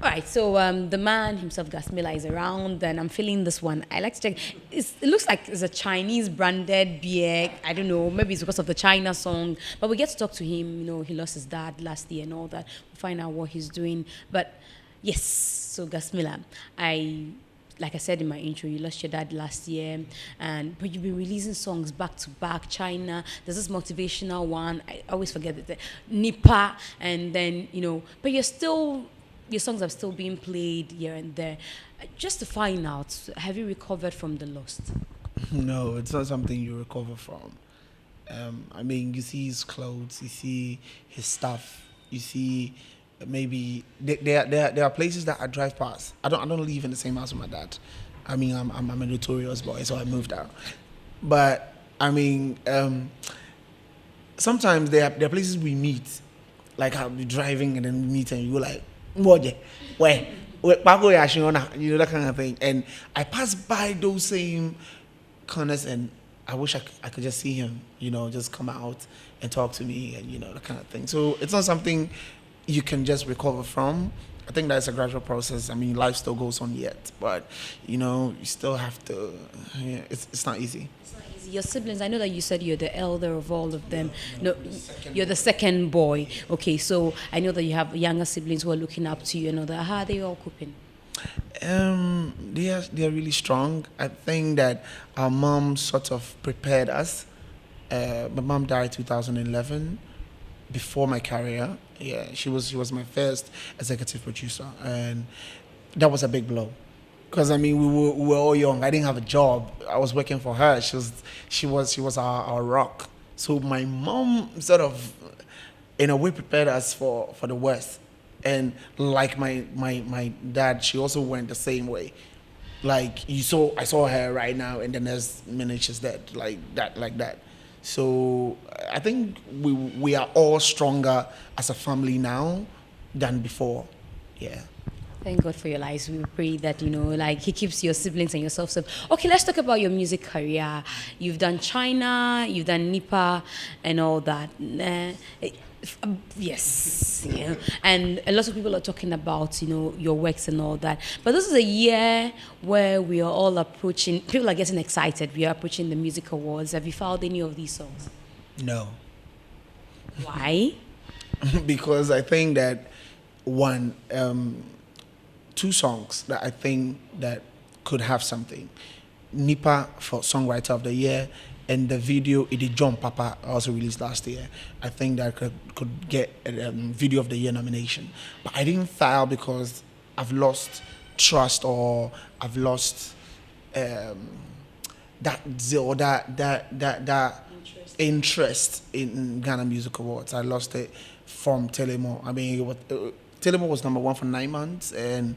All right, so the man himself, Gasmilla, is around, and I'm feeling this one. I like to check. It looks like it's a Chinese branded beer. I don't know, maybe it's because of the China song. But we get to talk to him. You know, he lost his dad last year and all that. We find out what he's doing. But yes, so Gasmilla, like I said in my intro, you lost your dad last year, but you've been releasing songs back to back. China, there's this motivational one. I always forget it. Nipa, and then but your songs are still being played here and there. Just to find out, have you recovered from the loss? No, it's not something you recover from. I mean, you see his clothes, you see his stuff, you see maybe there are places that I drive past. I don't live in the same house with my dad. I mean, I'm a notorious boy, so I moved out. But I mean, sometimes there are places we meet, like I'll be driving and then we meet and you go like, where, that kind of thing. And I pass by those same corners and I wish I could just see him, just come out and talk to me and, that kind of thing. So it's not something you can just recover from. I think that's a gradual process. I mean, life still goes on yet, but, you still have to, it's not easy. Your siblings, I know that you said you're the elder of all of them. No, you're the second boy. Okay, so I know that you have younger siblings who are looking up to you and all that. How are they all coping? They are really strong. I think that our mom sort of prepared us. My mom died 2011, before my career. Yeah, she was my first executive producer, and that was a big blow. Because I mean, we were all young. I didn't have a job. I was working for her. She was our rock. So my mom sort of, in a way, prepared us for the worst. And like my dad, she also went the same way. Like I saw her right now, and the next minute she's dead. Like that. So I think we are all stronger as a family now than before. Yeah. Thank God for your lives. We pray that, He keeps your siblings and yourself safe. Okay, let's talk about your music career. You've done China, you've done Nipa, and all that. Yes. Yeah. And a lot of people are talking about, your works and all that. But this is a year where we are all approaching, people are getting excited. We are approaching the music awards. Have you found any of these songs? No. Why? Because I think that, one, two songs that I think that could have something. Nipa for Songwriter of the Year, and the video It Did John Papa, also released last year. I think that could get a Video of the Year nomination. But I didn't file because I've lost trust, or I've lost that interest in Ghana Music Awards. I lost it from Telemo. I mean, Telemo was number 1 for 9 months, and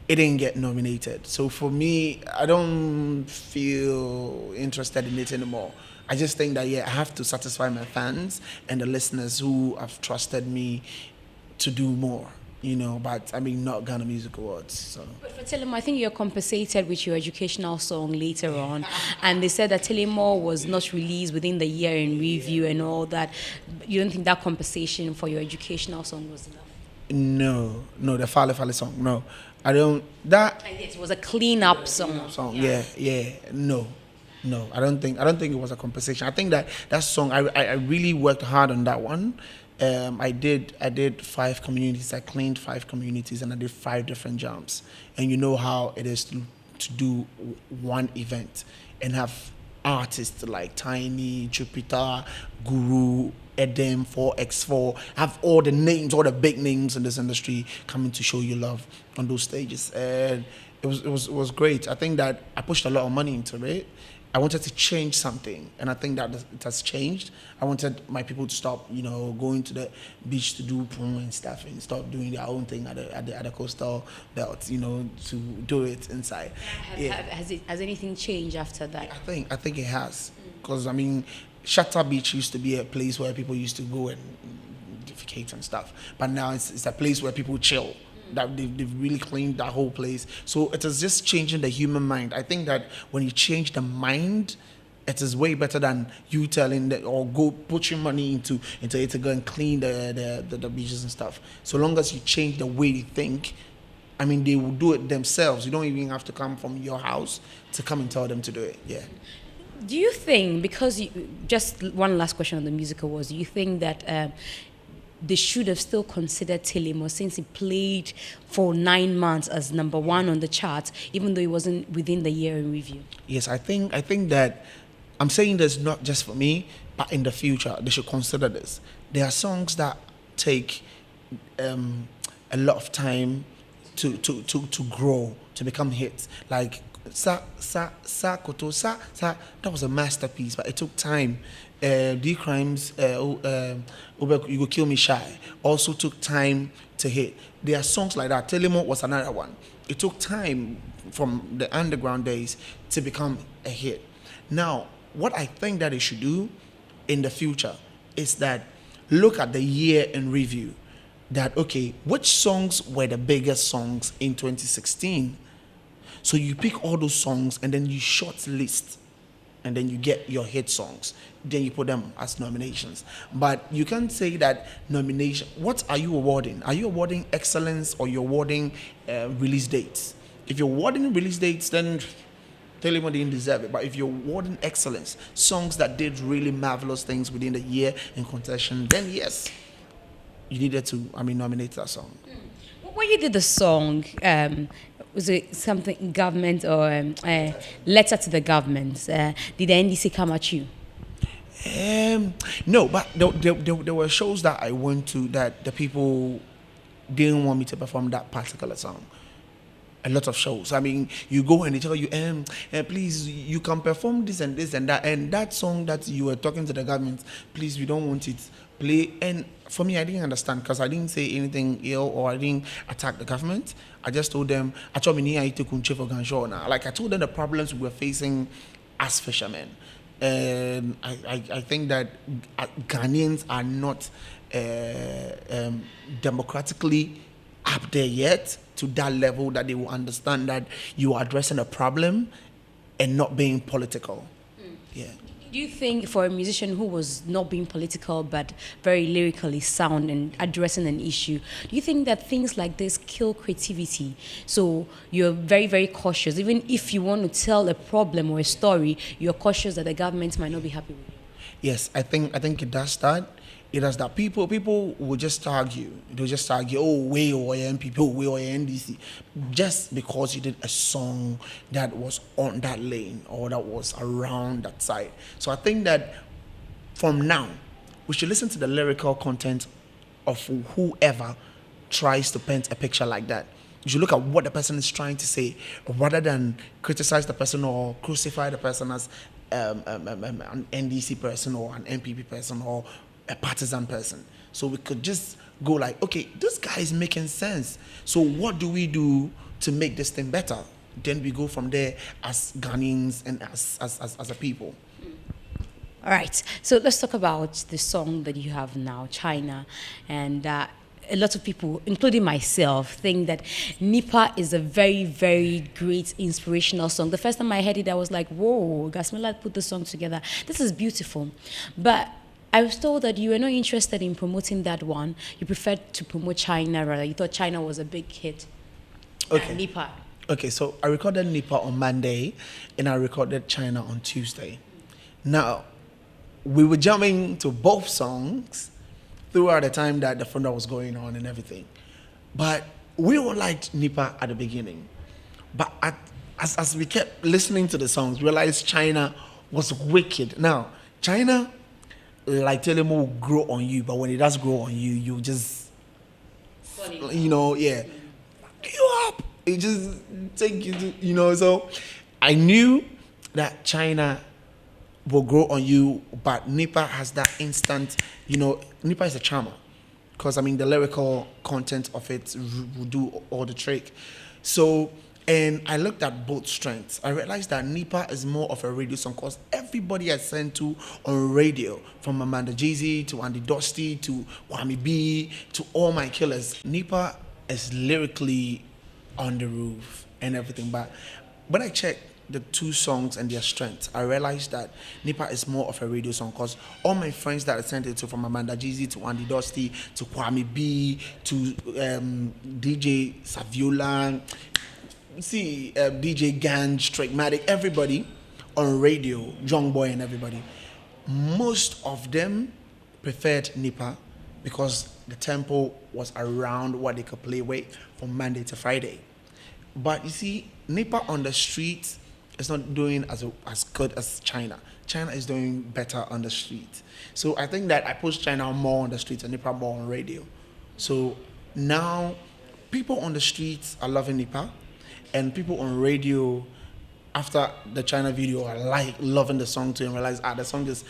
it didn't get nominated. So for me, I don't feel interested in it anymore. I just think that, I have to satisfy my fans and the listeners who have trusted me to do more, but I mean, not Ghana Music Awards. So. But for Telemo, I think you're compensated with your educational song later on. And they said that Telemo was not released within the year in review and all that. You don't think that compensation for your educational song was enough? No, the Fale Fale song, no. I don't, that... It was a clean-up song. Yeah, no. I don't think it was a compensation. I think that song, I really worked hard on that one. I did 5 communities. I cleaned 5 communities, and I did 5 different jams. And you know how it is to do one event and have artists like Tiny, Jupiter, Guru, Edem, 4x4, have all the names, all the big names in this industry coming to show you love on those stages. And it was great. I think that I pushed a lot of money into it. I wanted to change something, and I think that it has changed. I wanted my people to stop, going to the beach to do promo and stuff, and stop doing their own thing at the coastal belt, to do it inside. Has anything changed after that? I think it has, because I mean, Shatter Beach used to be a place where people used to go and defecate and stuff, but now it's a place where people chill. That they've really cleaned that whole place. So it is just changing the human mind. I think that when you change the mind It is way better than you telling that or go put your money into it to go and clean the beaches and stuff. So long as you change the way they think, I mean, they will do it themselves. You don't even have to come from your house to come and tell them to do it. Yeah. Do you think, because just one last question on the music awards, do you think that they should have still considered Telemo since he played for 9 months as #1 on the charts, even though it wasn't within the year in review? Yes, I think that I'm saying this not just for me, but in the future they should consider this. There are songs that take a lot of time to grow, to become hits. Like Koto, that was a masterpiece, but it took time. D Crimes, You Go Kill Me Shy, also took time to hit. There are songs like that. Telemo was another one. It took time from the underground days to become a hit. Now, what I think that they should do in the future is that look at the year in review. That, okay, which songs were the biggest songs in 2016? So you pick all those songs and then you shortlist, and then you get your hit songs. Then you put them as nominations. But you can't say that nomination. What are you awarding? Are you awarding excellence or you're awarding release dates? If you're awarding release dates, then Telemo didn't deserve it. But if you're awarding excellence, songs that did really marvelous things within the year in contention, then yes, you needed to, nominate that song. When you did the song, was it something government or letter to the government? Did the NDC come at you? No, but there were shows that I went to that the people didn't want me to perform that particular song. A lot of shows. I mean, you go and they tell you, please, you can perform this and that, and that song that you were talking to the government, please, we don't want it. Play. And for me, I didn't understand because I didn't say anything ill or I didn't attack the government. I just told them, like I told them the problems we were facing as fishermen. And I think that Ghanaians are not democratically up there yet to that level that they will understand that you are addressing a problem and not being political. Yeah. Do you think for a musician who was not being political but very lyrically sound and addressing an issue, do you think that things like this kill creativity? So you're very, very cautious. Even if you want to tell a problem or a story, you're cautious that the government might not be happy with you. Yes, I think it does that. It does that. People will just argue. They'll just argue, oh, way or NPP, oh, way or NDC, just because you did a song that was on that lane or that was around that side. So I think that from now, we should listen to the lyrical content of whoever tries to paint a picture like that. You should look at what the person is trying to say rather than criticize the person or crucify the person as an NDC person or an NPP person or a partisan person. So we could just go like, okay, this guy is making sense. So what do we do to make this thing better? Then we go from there as Ghanaians and as a people. All right. So let's talk about the song that you have now, China. And a lot of people, including myself, think that Nipa is a very, very great inspirational song. The first time I heard it, I was like, whoa, Gasmilla put the song together. This is beautiful. But I was told that you were not interested in promoting that one. You preferred to promote China rather. You thought China was a big hit. Okay. Nipa. Okay, so I recorded Nipa on Monday and I recorded China on Tuesday. Now, we were jamming to both songs throughout the time that the funeral was going on and everything. But we all liked Nipa at the beginning. But as we kept listening to the songs, we realized China was wicked. Now, China, like Telemo, will grow on you, but when it does grow on you, you just, you up. It just take you to, so I knew that China will grow on you, but Nipa has that instant, Nipa is a charmer. Because, the lyrical content of it will do all the trick. So, and I looked at both strengths. I realized that Nipa is more of a radio song because everybody I sent to on radio, from Amanda Jeezy to Andy Dusty to Wami B to all my killers, Nipa is lyrically on the roof and everything. But when I check the two songs and their strengths, I realized that Nipa is more of a radio song because all my friends that I sent it to, from Amanda Jeezy to Andy Dusty to Kwame B to DJ Saviola, DJ Ganj, Strikematic, everybody on radio, Young Boy and everybody, most of them preferred Nipa because the tempo was around what they could play with from Monday to Friday. But you see, Nipa on the street is not doing as good as China. China is doing better on the street. So I think that I push China more on the street and Nipa more on radio. So now people on the streets are loving Nipa, and people on radio after the China video are loving the song too and realize the song is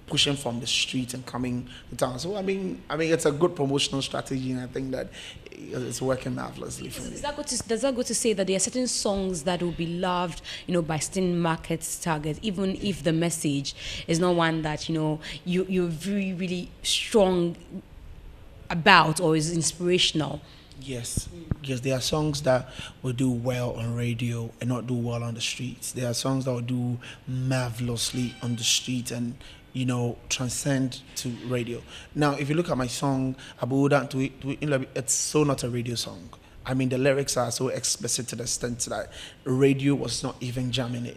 pushing from the street and coming to town. So I mean it's a good promotional strategy, and I think that it's working marvelously for me. Does that go to say that there are certain songs that will be loved, by certain market targets, even if the message is not one that you're very, really strong about or is inspirational? Yes, there are songs that will do well on radio and not do well on the streets. There are songs that will do marvelously on the street and transcend to radio. Now, if you look at my song Abuda to it, it's so not a radio song. I mean, the lyrics are so explicit to the extent that radio was not even jamming it.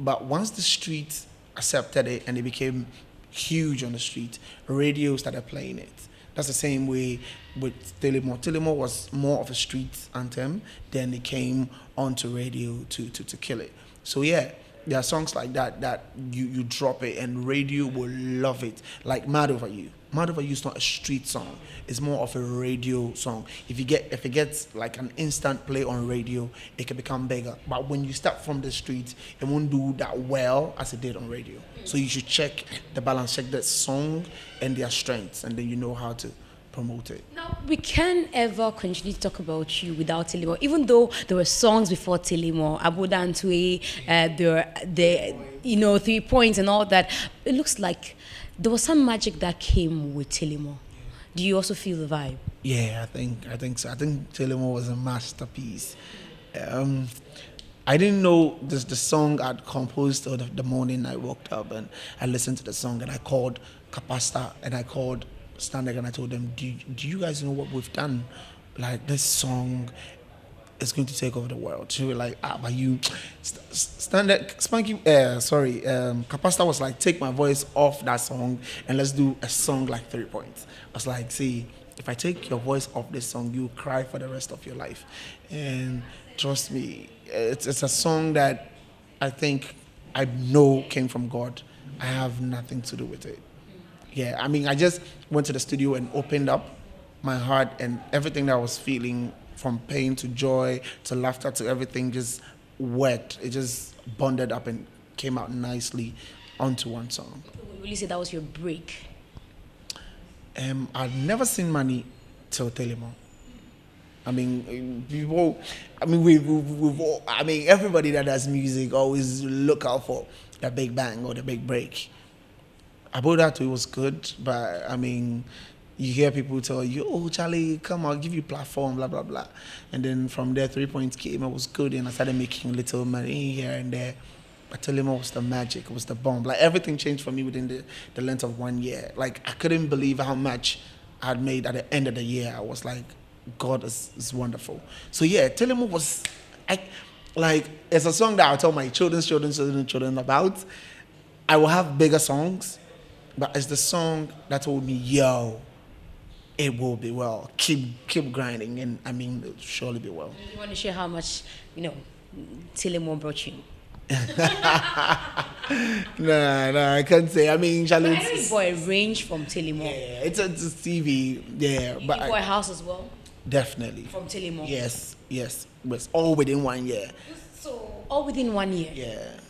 But once the street accepted it and it became huge on the street, radio started playing it. That's the same way with Telemo. Telemo was more of a street anthem, then it came onto radio to kill it. So yeah, there are songs like that you drop it and radio will love it. Like Mad Over You. Mad Over You is not a street song. It's more of a radio song. If it gets like an instant play on radio, it can become bigger. But when you start from the street, it won't do that well as it did on radio. So you should check the balance, check the song and their strengths, and then you know how to promote it. Now, we can't ever continue to talk about you without Telemo, even though there were songs before Telemo, Abuda Antwe, the 3 points and all that. It looks like there was some magic that came with Telemo. Do you also feel the vibe? Yeah, I think so. I think Telemo was a masterpiece. I didn't know the song I'd composed the morning I woke up, and I listened to the song and I called Kapasta and I called Standard and I told them, do you guys know what we've done? Like, this song is going to take over the world. She was like, but you Standard Kapasta was like, take my voice off that song and let's do a song like 3 points. I was like, see, if I take your voice off this song, you cry for the rest of your life. And trust me, it's a song that I think I know came from God. I have nothing to do with it. Yeah, I just went to the studio and opened up my heart, and everything that I was feeling, from pain to joy to laughter to everything, just wet. It just bonded up and came out nicely onto one song. Will you say that was your break? I've never seen money till Telemo. People. We've all, everybody that does music always look out for the big bang or the big break. About that, it was good, but you hear people tell you, oh, Charlie, come on, I'll give you platform, blah, blah, blah. And then from there, 3 points came, it was good, and I started making little money here and there. But Telemo was the magic, it was the bomb. Like, everything changed for me within the length of 1 year. Like, I couldn't believe how much I had made at the end of the year. I was like, God is wonderful. So yeah, Telemo was, it's a song that I'll tell my children about. I will have bigger songs, but it's the song that told me, yo, it will be well. Keep grinding, and it'll surely be well. You want to share how much, Telemo brought you? No, I can't say. Charlie. I bought a range from Telemo. Yeah, it's a TV. Yeah, but you bought a house as well. Definitely. From Telemo. Yes. It's all within 1 year. So all within 1 year. Yeah.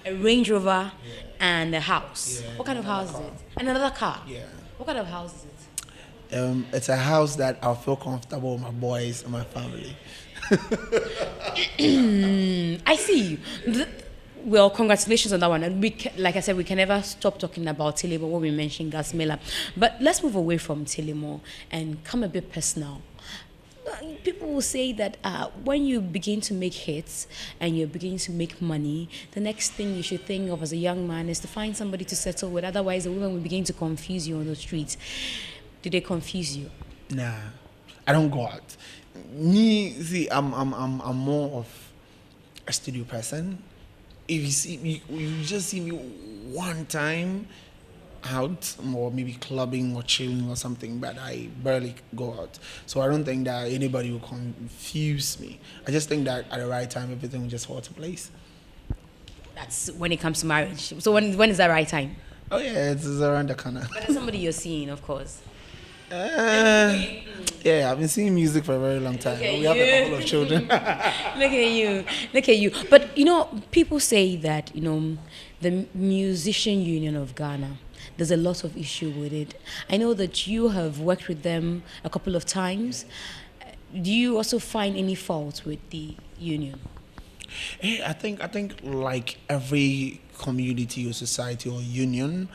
A Range Rover and a house. Yeah, what kind of house is it? And another car. Yeah. What kind of house is it? It's a house that I'll feel comfortable with my boys and my family. I see you. Well, congratulations on that one. And like I said, we can never stop talking about Telemo when we mention Gasmilla. But let's move away from Telemo and come a bit personal. people will say that when you begin to make hits and you begin to make money, the next thing you should think of as a young man is to find somebody to settle with. Otherwise, the women will begin to confuse you on the streets. Do they confuse you? Nah, I don't go out. Me, see, I'm more of a studio person. If you see me, you just see me one time out, or maybe clubbing or chilling or something, but I barely go out. So I don't think that anybody will confuse me. I just think that at the right time, everything will just fall into place. That's when it comes to marriage. So when is that right time? Oh yeah, it's around the corner. But there's somebody you're seeing, of course. Yeah, I've been singing music for a very long time. We have a couple of children. Look at you. But people say that the musician union of Ghana, there's a lot of issue with it. I know that you have worked with them a couple of times. Do you also find any fault with the union? Hey, I think like every community or society or union,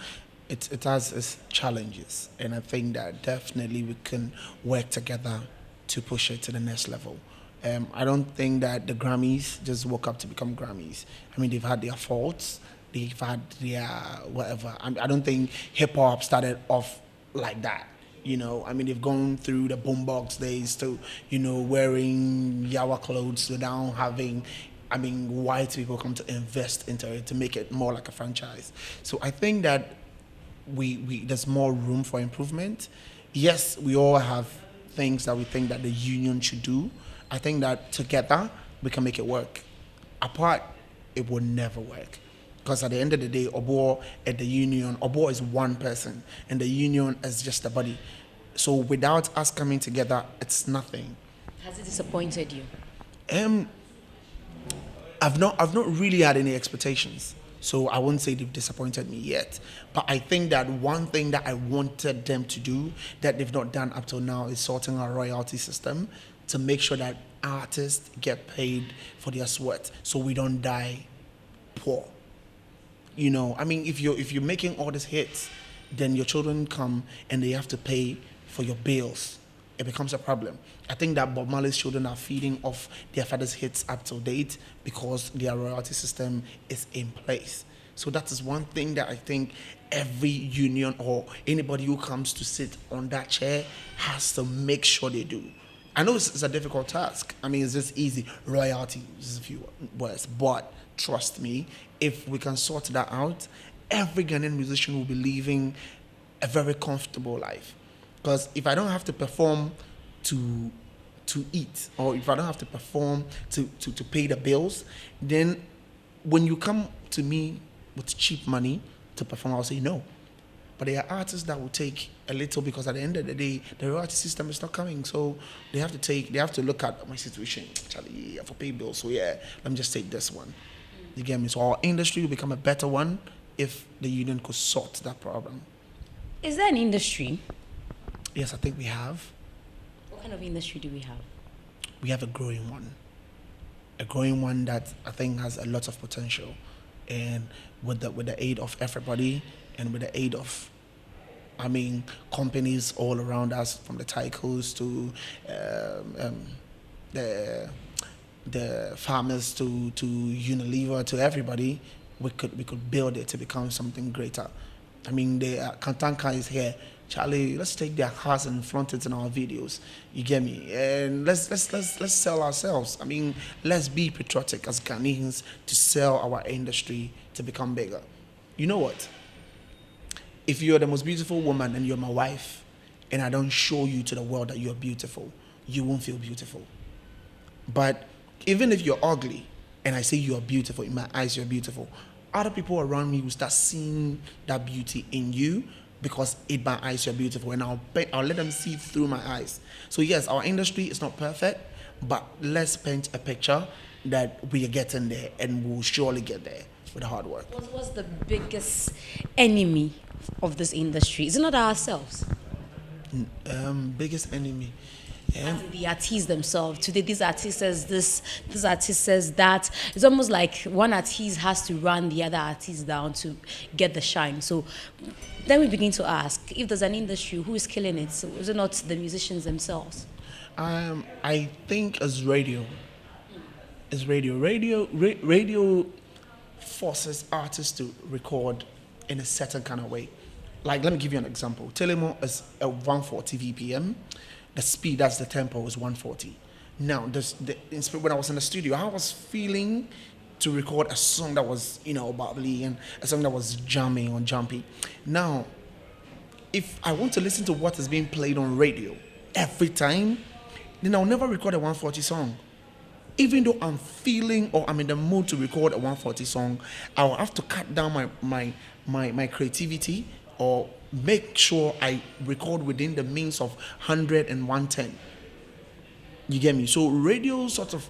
it has its challenges, and I think that definitely we can work together to push it to the next level. I don't think that the Grammys just woke up to become Grammys. I mean, they've had their faults, they've had their whatever. I don't think hip hop started off like that. I mean, they've gone through the boombox days to, wearing Yawa clothes without having, white people come to invest into it to make it more like a franchise. So I think that we there's more room for improvement. Yes, we all have things that we think that the union should do. I think that together we can make it work. Apart, it will never work. Because at the end of the day, Obo at the union, Obo is one person, and the union is just a body. So without us coming together, it's nothing. Has it disappointed you? I've not really had any expectations. So I wouldn't say they've disappointed me yet. But I think that one thing that I wanted them to do that they've not done up till now is sorting our royalty system to make sure that artists get paid for their sweat so we don't die poor. If you're making all these hits, then your children come and they have to pay for your bills. It becomes a problem. I think that Bob Marley's children are feeding off their father's hits up to date because their royalty system is in place. So that is one thing that I think every union or anybody who comes to sit on that chair has to make sure they do. I know it's a difficult task. It's just easy. Royalty, just a few words. But trust me, if we can sort that out, every Ghanaian musician will be living a very comfortable life. Because if I don't have to perform to eat, or if I don't have to perform to pay the bills, then when you come to me with cheap money to perform, I'll say no. But there are artists that will take a little because at the end of the day, the royalty system is not coming. So they have to look at my situation. Charlie, I have to pay bills. So yeah, let me just take this one. You get me? So our industry will become a better one if the union could sort that problem. Is there an industry? Yes, I think we have. What kind of industry do we have? We have a growing one. A growing one that I think has a lot of potential. And with the aid of everybody and with the aid of companies all around us, from the tycoons to the farmers to Unilever, to everybody, we could build it to become something greater. The Kantanka is here. Charlie, let's take their cars and flaunt it in our videos. You get me? And let's sell ourselves. Let's be patriotic as Ghanaians to sell our industry to become bigger. You know what? If you're the most beautiful woman and you're my wife, and I don't show you to the world that you're beautiful, you won't feel beautiful. But even if you're ugly and I say you're beautiful, in my eyes you're beautiful, other people around me will start seeing that beauty in you because in my eyes you're beautiful, and I'll let them see through my eyes. So yes, our industry is not perfect, but let's paint a picture that we are getting there, and we'll surely get there with hard work. What's the biggest enemy of this industry? Is it not ourselves? Biggest enemy? Yeah. The artists themselves. Today, this artist says this artist says that. It's almost like one artist has to run the other artist down to get the shine. So then we begin to ask if there's an industry, who is killing it? So is it not the musicians themselves? I think it's radio. It's radio. Radio forces artists to record in a certain kind of way. Like, let me give you an example. Telemo is at 140 VPM. The speed, that's the tempo, is 140. Now, when I was in the studio, I was feeling to record a song that was, bubbly, and a song that was jamming or jumpy. Now, if I want to listen to what is being played on radio every time, then I'll never record a 140 song. Even though I'm feeling or I'm in the mood to record a 140 song, I'll have to cut down my creativity or make sure I record within the means of 100 and 110. You get me? So radio sort of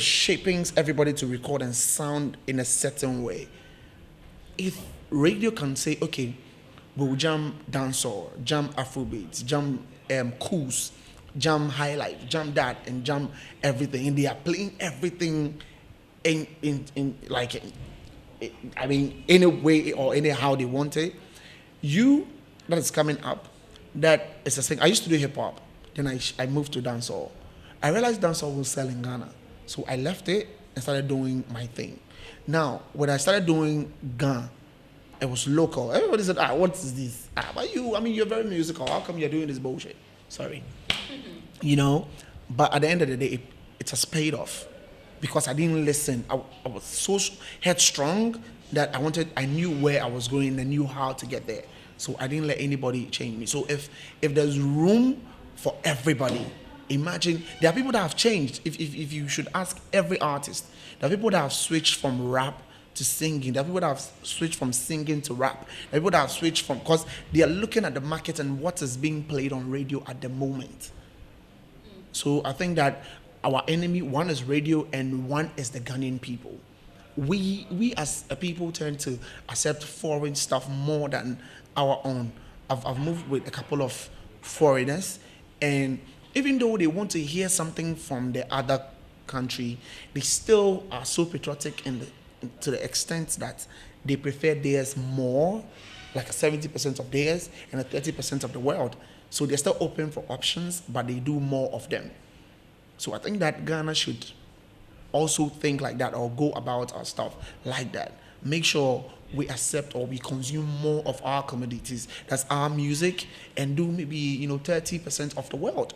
shaping everybody to record and sound in a certain way. If radio can say, okay, we'll jam dancehall, jam Afrobeats, jam cools, jam high life, jam that, and jam everything, and they are playing everything in any way or anyhow they want it. You that is coming up, that is a thing. I used to do hip hop, then I moved to dancehall. I realized dancehall was selling in Ghana, so I left it and started doing my thing. Now, when I started doing Ghana, it was local. Everybody said, what is this? But you're very musical. How come you're doing this bullshit? Sorry. But at the end of the day, it has paid off because I didn't listen. I was so headstrong that I knew where I was going and I knew how to get there. So I didn't let anybody change me. So if there's room for everybody, imagine there are people that have changed. If you should ask every artist, there are people that have switched from rap to singing. There are people that have switched from singing to rap. There are people that have switched from, because they are looking at the market and what is being played on radio at the moment. So I think that our enemy, one is radio and one is the Ghanaian people. We as a people tend to accept foreign stuff more than our own. I've moved with a couple of foreigners, and even though they want to hear something from the other country, they still are so patriotic to the extent that they prefer theirs more, like 70% of theirs and 30% of the world. So they're still open for options, but they do more of them. So I think that Ghana should also think like that or go about our stuff like that. Make sure we accept or we consume more of our commodities. That's our music, and do maybe 30% of the world.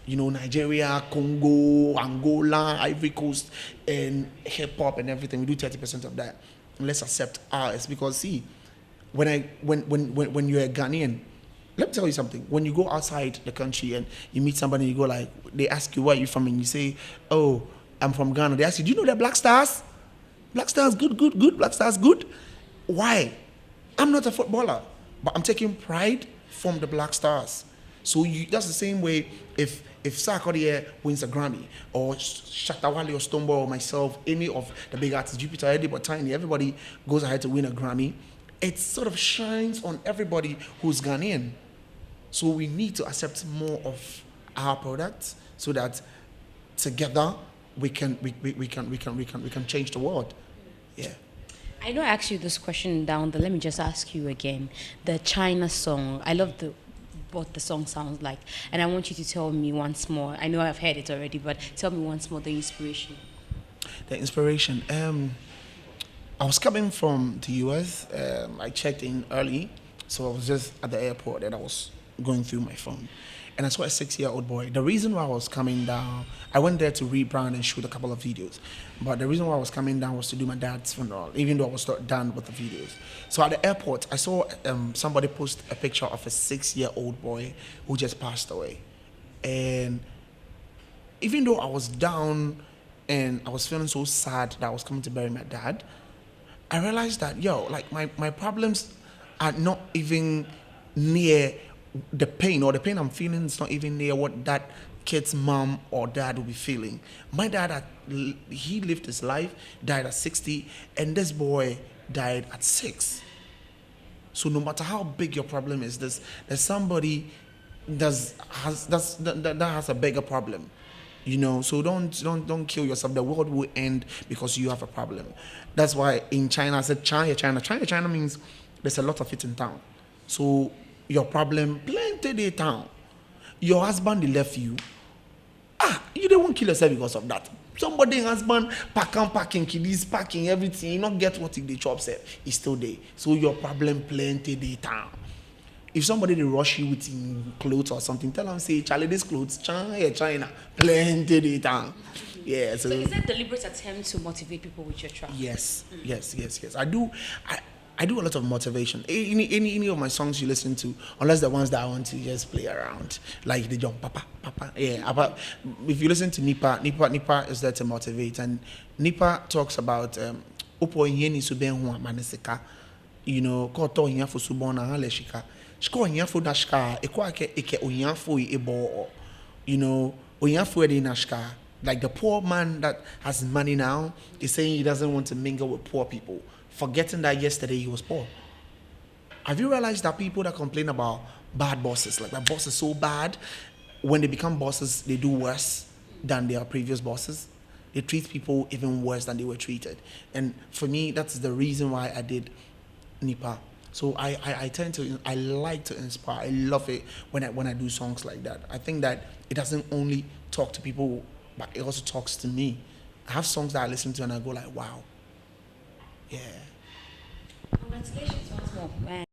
Nigeria, Congo, Angola, Ivory Coast, and hip hop and everything. We do 30% of that. And let's accept ours, because see, when you're a Ghanaian, let me tell you something. When you go outside the country and you meet somebody, you go like, they ask you where you're from, and you say, "Oh, I'm from Ghana." They ask you, "Do you know the Black Stars? Black Stars, good. Black Stars, good." Why? I'm not a footballer, but I'm taking pride from the Black Stars. So that's the same way if K.O.D wins a Grammy, or Shatawale or Stombo or myself, any of the big artists, Jupiter, Eddie, but Tiny, everybody goes ahead to win a Grammy. It sort of shines on everybody who's Ghanaian. So we need to accept more of our products so that together we can change the world. Yeah. I know I asked you this question down there. Let me just ask you again. The China song. I love what the song sounds like, and I want you to tell me once more. I know I've heard it already, but tell me once more the inspiration. The inspiration. I was coming from the US. I checked in early, so I was just at the airport and I was going through my phone, and I saw a 6-year-old boy. The reason why I was coming down, I went there to rebrand and shoot a couple of videos, but the reason why I was coming down was to do my dad's funeral, even though I was not done with the videos. So at the airport, I saw somebody post a picture of a 6-year-old boy who just passed away, and even though I was down and I was feeling so sad that I was coming to bury my dad, I realized that, my problems are not even near the pain, or the pain I'm feeling is not even near what that kid's mom or dad will be feeling. My dad, he lived his life, died at 60, and this boy died at 6. So no matter how big your problem is, there's somebody that has a bigger problem. You know, so don't kill yourself. The world will end because you have a problem. That's why in China I said China means there's a lot of it in town. So your problem plenty the town. Your husband they left you. You don't want to kill yourself because of that. Somebody husband packing kiddies, packing everything, you not get what the chop said, is still there. So your problem plenty the town. If somebody they rush you with clothes or something, tell them say, Charlie, this clothes, China, plenty the town. Yeah. So is that a deliberate attempt to motivate people with your track? Yes, yes. I do a lot of motivation. Any of my songs you listen to, unless the ones that I want to just play around, like the jump, papa. Yeah, but if you listen to Nipa is there to motivate, and Nipa talks about Opo Yeni Subenwa Manesika, you know, Koto Yafo Subona Haleshika, Shko Yafo Dashka, Equake Eke Oyafo Ebo, you know, Oyafo Edi Nashka. Like the poor man that has money now is saying he doesn't want to mingle with poor people, forgetting that yesterday he was poor. Have you realized that people that complain about bad bosses, like my boss is so bad, when they become bosses, they do worse than their previous bosses? They treat people even worse than they were treated. And for me, that's the reason why I did Nipa. So I like to inspire. I love it when I do songs like that. I think that it doesn't only talk to people, but it also talks to me. I have songs that I listen to and I go like, wow. Yeah. Congratulations once more.